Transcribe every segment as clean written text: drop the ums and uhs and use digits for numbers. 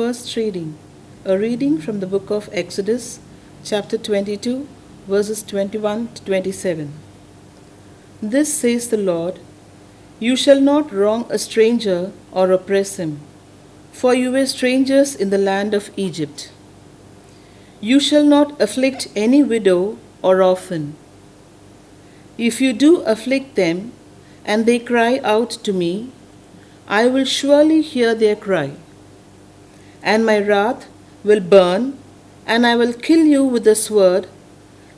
First reading. A reading from the book of Exodus, chapter 22, verses 21 to 27. This says the Lord, "You shall not wrong a stranger or oppress him, for you were strangers in the land of Egypt. You shall not afflict any widow or orphan. If you do afflict them, and they cry out to me, I will surely hear their cry. And my wrath will burn, and I will kill you with the sword,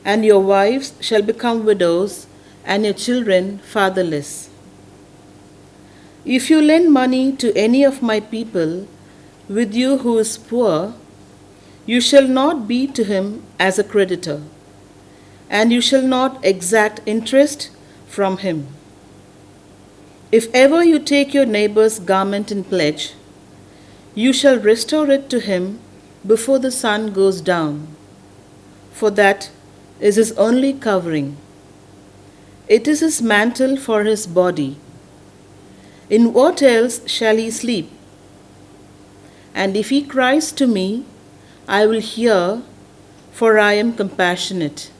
and your wives shall become widows, and your children fatherless. If you lend money to any of my people with you who is poor, you shall not be to him as a creditor, and you shall not exact interest from him. If ever you take your neighbor's garment in pledge, you shall restore it to him before the sun goes down, for that is his only covering. It is his mantle for his body. In what else shall he sleep? And if he cries to me, I will hear, for I am compassionate."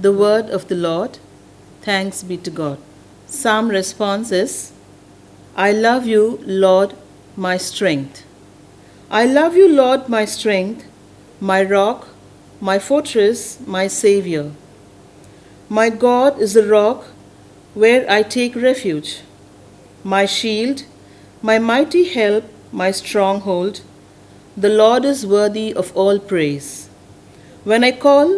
The word of the Lord. Thanks be to God. Psalm response is, I love you, Lord, my strength. I love you, Lord, my strength, my rock, my fortress, my Savior. My God is the rock where I take refuge, my shield, my mighty help, my stronghold. The Lord is worthy of all praise. When I call,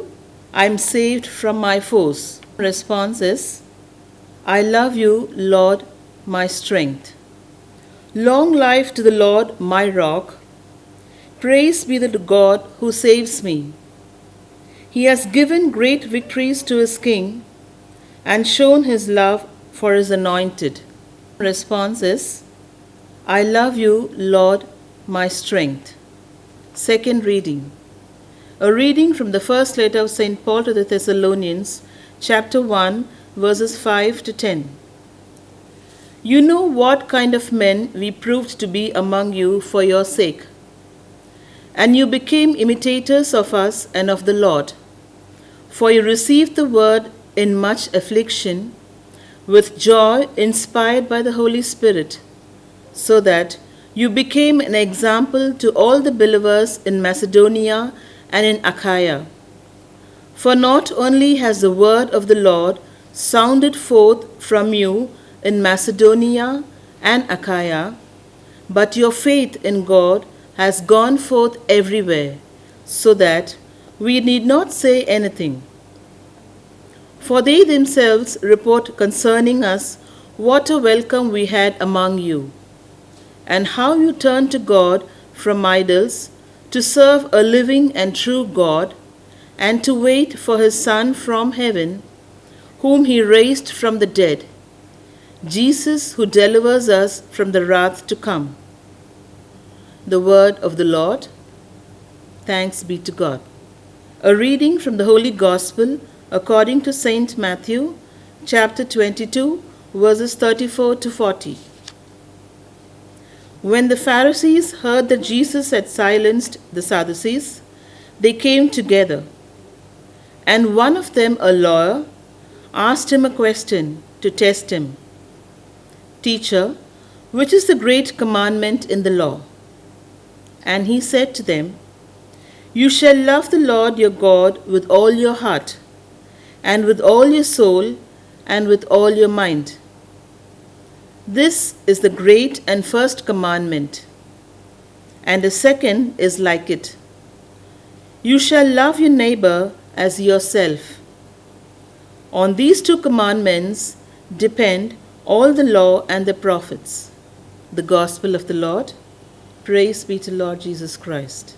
I am saved from my foes. Response is, I love you, Lord, my strength. Long life to the Lord, my rock. Praise be to God who saves me. He has given great victories to his king and shown his love for his anointed. Response is, I love you, Lord, my strength. Second reading. A reading from the first letter of St. Paul to the Thessalonians, chapter 1, verses 5 to 10. You know what kind of men we proved to be among you for your sake, and you became imitators of us and of the Lord. For you received the word in much affliction, with joy inspired by the Holy Spirit, so that you became an example to all the believers in Macedonia and in Achaia. For not only has the word of the Lord sounded forth from you in Macedonia and Achaia, but your faith in God has gone forth everywhere, so that we need not say anything. For they themselves report concerning us what a welcome we had among you, and how you turned to God from idols to serve a living and true God, and to wait for his Son from heaven, whom he raised from the dead, Jesus, who delivers us from the wrath to come. The word of the Lord. Thanks be to God. A reading from the Holy Gospel according to Saint Matthew, chapter 22, verses 34 to 40. When the Pharisees heard that Jesus had silenced the Sadducees, they came together, and one of them, a lawyer, asked him a question to test him. Teacher, which is the great commandment in the law? And he said to them, You shall love the Lord your God with all your heart, and with all your soul, and with all your mind. This is the great and first commandment, and the second is like it. You shall love your neighbor as yourself. On these two commandments depend all the law and the prophets. The Gospel of the Lord. Praise be to Lord Jesus Christ.